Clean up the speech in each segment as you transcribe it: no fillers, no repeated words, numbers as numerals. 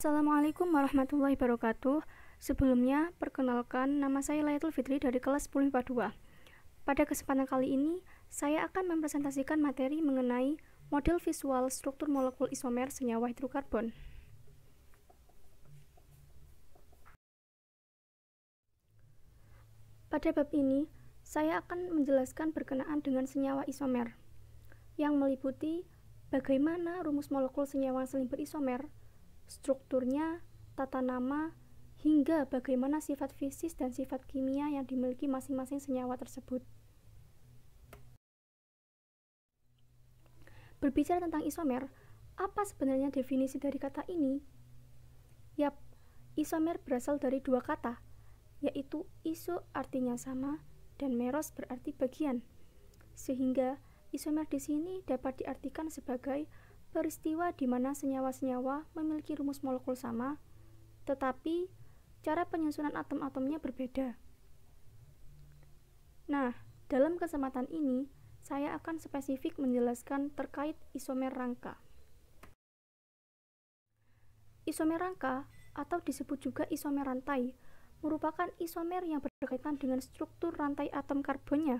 Assalamualaikum warahmatullahi wabarakatuh. Sebelumnya, perkenalkan nama saya Layatul Fitri dari kelas 10 IPA 2. Pada kesempatan kali ini, saya akan mempresentasikan materi mengenai model visual struktur molekul isomer senyawa hidrokarbon. Pada bab ini, saya akan menjelaskan berkenaan dengan senyawa isomer, yang meliputi bagaimana rumus molekul senyawa saling berisomer, strukturnya, tata nama, hingga bagaimana sifat fisis dan sifat kimia yang dimiliki masing-masing senyawa tersebut. Berbicara tentang isomer, apa sebenarnya definisi dari kata ini? Yap, isomer berasal dari dua kata, yaitu iso artinya sama dan meros berarti bagian. Sehingga isomer di sini dapat diartikan sebagai peristiwa di mana senyawa-senyawa memiliki rumus molekul sama, tetapi cara penyusunan atom-atomnya berbeda. Nah, dalam kesempatan ini, saya akan spesifik menjelaskan terkait isomer rangka. Isomer rangka, atau disebut juga isomer rantai, merupakan isomer yang berkaitan dengan struktur rantai atom karbonnya.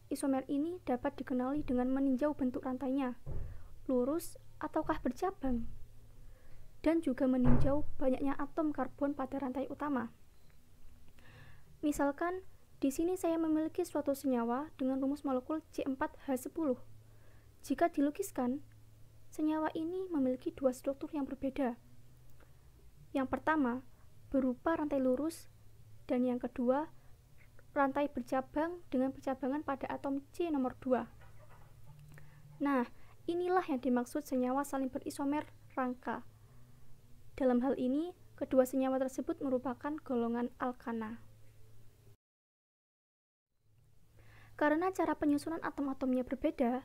Isomer ini dapat dikenali dengan meninjau bentuk rantainya, lurus ataukah bercabang, dan juga meninjau banyaknya atom karbon pada rantai utama. Misalkan, di sini saya memiliki suatu senyawa dengan rumus molekul C4H10. Jika dilukiskan, senyawa ini memiliki dua struktur yang berbeda. Yang pertama, berupa rantai lurus, dan yang kedua, rantai bercabang dengan percabangan pada atom C nomor 2. Nah, inilah yang dimaksud senyawa saling berisomer rangka. Dalam hal ini, kedua senyawa tersebut merupakan golongan alkana. Karena cara penyusunan atom-atomnya berbeda,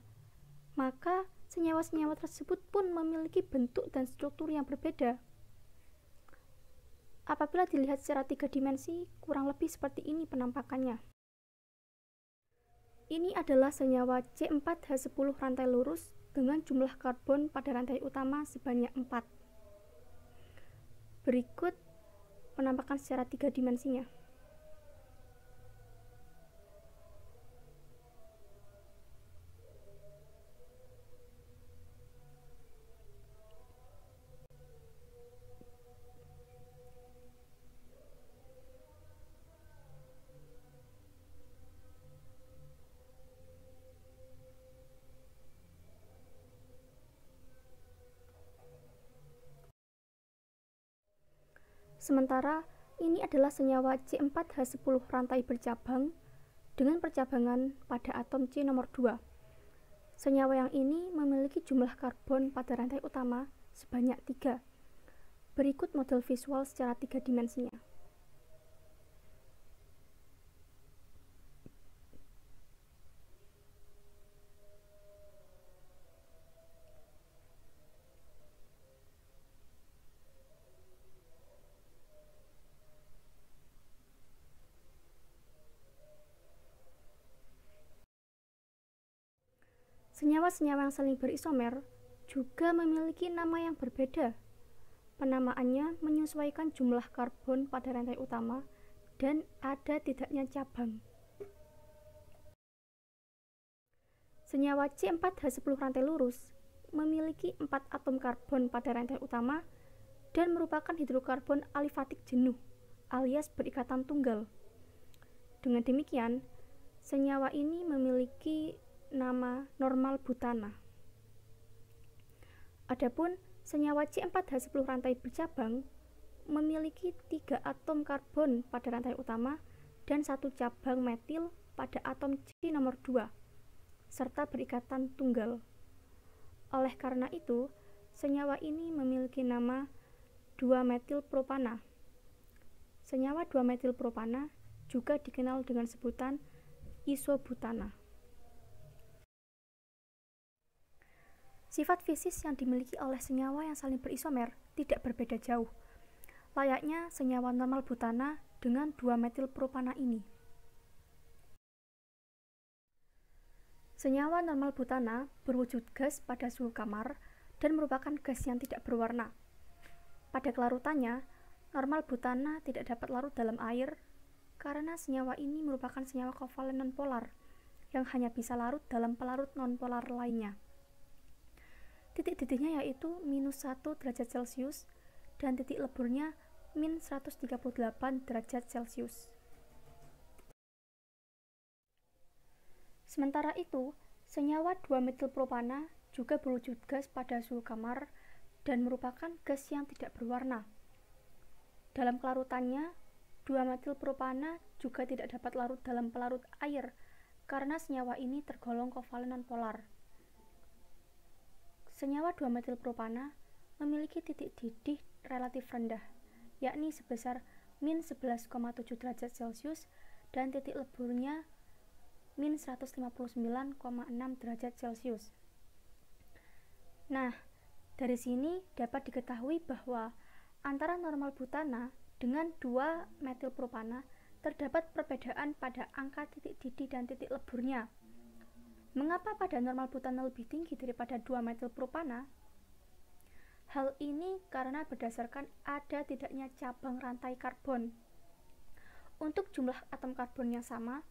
maka senyawa-senyawa tersebut pun memiliki bentuk dan struktur yang berbeda. Apabila dilihat secara 3 dimensi, kurang lebih seperti ini penampakannya. Ini adalah senyawa C4H10 rantai lurus dengan jumlah karbon pada rantai utama sebanyak 4. Berikut penampakan secara 3 dimensinya. Sementara ini adalah senyawa C4H10 rantai bercabang dengan percabangan pada atom C nomor 2. Senyawa yang ini memiliki jumlah karbon pada rantai utama sebanyak 3. Berikut model visual secara 3 dimensinya. Senyawa-senyawa yang saling berisomer juga memiliki nama yang berbeda. Penamaannya menyesuaikan jumlah karbon pada rantai utama dan ada tidaknya cabang. Senyawa C4H10 rantai lurus memiliki 4 atom karbon pada rantai utama dan merupakan hidrokarbon alifatik jenuh alias berikatan tunggal. Dengan demikian, senyawa ini memiliki nama normal butana. Adapun senyawa C4H10 rantai bercabang memiliki 3 atom karbon pada rantai utama dan 1 cabang metil pada atom C nomor 2 serta berikatan tunggal. Oleh karena itu, senyawa ini memiliki nama 2-metilpropana. Senyawa 2-metilpropana juga dikenal dengan sebutan isobutana. Sifat fisis yang dimiliki oleh senyawa yang saling berisomer tidak berbeda jauh, layaknya senyawa normal butana dengan 2-metilpropana ini. Senyawa normal butana berwujud gas pada suhu kamar dan merupakan gas yang tidak berwarna. Pada kelarutannya, normal butana tidak dapat larut dalam air karena senyawa ini merupakan senyawa kovalen nonpolar yang hanya bisa larut dalam pelarut nonpolar lainnya. Titik didihnya yaitu -1 derajat Celcius dan titik leburnya -138 derajat Celcius. Sementara itu, senyawa 2-metilpropana juga berwujud gas pada suhu kamar dan merupakan gas yang tidak berwarna. Dalam kelarutannya, 2-metilpropana juga tidak dapat larut dalam pelarut air karena senyawa ini tergolong kovalen nonpolar. Senyawa 2-metilpropana memiliki titik didih relatif rendah, yakni sebesar -11,7 derajat Celcius dan titik leburnya -159,6 derajat Celcius. Nah, dari sini dapat diketahui bahwa antara normal butana dengan 2-metilpropana terdapat perbedaan pada angka titik didih dan titik leburnya. Mengapa pada normal butana lebih tinggi daripada 2-metilpropana? Hal ini karena berdasarkan ada tidaknya cabang rantai karbon. Untuk jumlah atom karbon yang sama,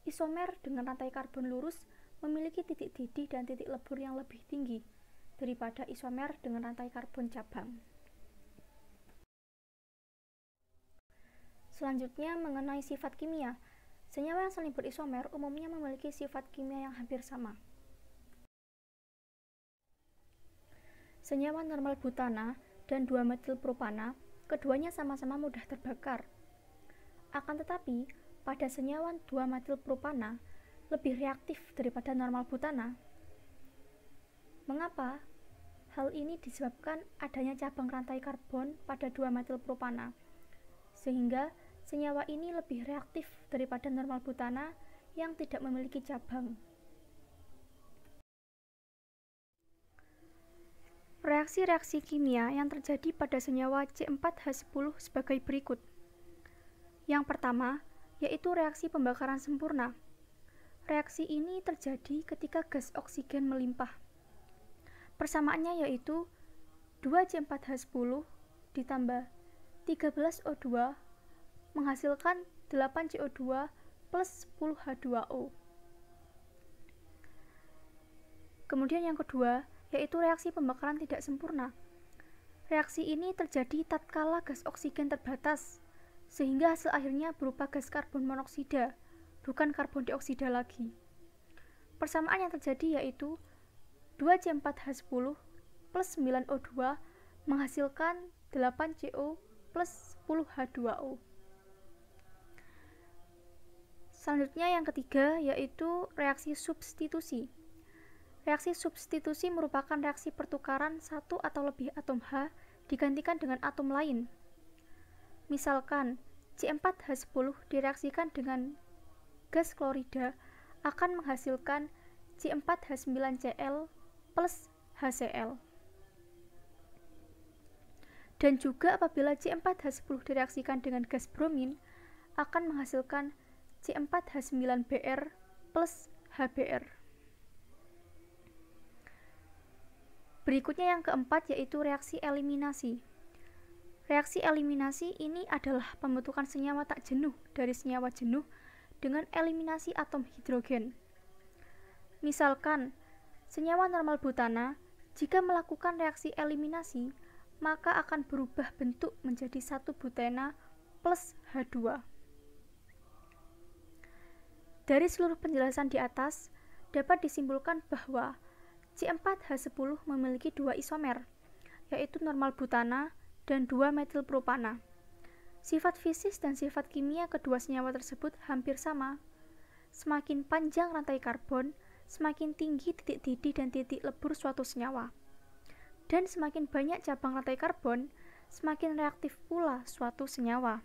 isomer dengan rantai karbon lurus memiliki titik didih dan titik lebur yang lebih tinggi daripada isomer dengan rantai karbon cabang. Selanjutnya mengenai sifat kimia. Senyawa yang saling berisomer umumnya memiliki sifat kimia yang hampir sama. Senyawa normal butana dan 2-metilpropana keduanya sama-sama mudah terbakar. Akan tetapi, pada senyawa 2-metilpropana lebih reaktif daripada normal butana. Mengapa? Hal ini disebabkan adanya cabang rantai karbon pada 2-metilpropana, sehingga senyawa ini lebih reaktif daripada normal butana yang tidak memiliki cabang. Reaksi-reaksi kimia yang terjadi pada senyawa C4H10 sebagai berikut. Yang pertama, yaitu reaksi pembakaran sempurna. Reaksi ini terjadi ketika gas oksigen melimpah. Persamaannya yaitu 2C4H10 ditambah 13O2 menghasilkan 8CO2 plus 10H2O. Kemudian yang kedua, yaitu reaksi pembakaran tidak sempurna. Reaksi ini terjadi tatkala gas oksigen terbatas, sehingga hasil akhirnya berupa gas karbon monoksida, bukan karbon dioksida lagi. Persamaan yang terjadi yaitu 2C4H10 plus 9O2 menghasilkan 8CO plus 10H2O. Selanjutnya yang ketiga yaitu reaksi substitusi. Reaksi substitusi merupakan reaksi pertukaran satu atau lebih atom H digantikan dengan atom lain. Misalkan, C4H10 direaksikan dengan gas klorida akan menghasilkan C4H9Cl plus HCl. Dan juga apabila C4H10 direaksikan dengan gas bromin akan menghasilkan C4H9Br plus HBr. Berikutnya yang keempat yaitu reaksi eliminasi. Reaksi eliminasi ini adalah pembentukan senyawa tak jenuh dari senyawa jenuh dengan eliminasi atom hidrogen. Misalkan, senyawa normal butana jika melakukan reaksi eliminasi maka akan berubah bentuk menjadi 1 butena plus H2. Dari seluruh penjelasan di atas dapat disimpulkan bahwa C4H10 memiliki 2 isomer, yaitu normal butana dan 2-metilpropana. Sifat fisis dan sifat kimia kedua senyawa tersebut hampir sama. Semakin panjang rantai karbon, semakin tinggi titik didih dan titik lebur suatu senyawa. Dan semakin banyak cabang rantai karbon, semakin reaktif pula suatu senyawa.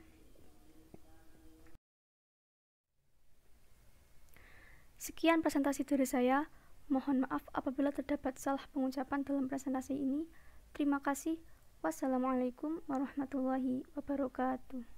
Sekian presentasi dari saya. Mohon maaf apabila terdapat salah pengucapan dalam presentasi ini. Terima kasih. Wassalamualaikum warahmatullahi wabarakatuh.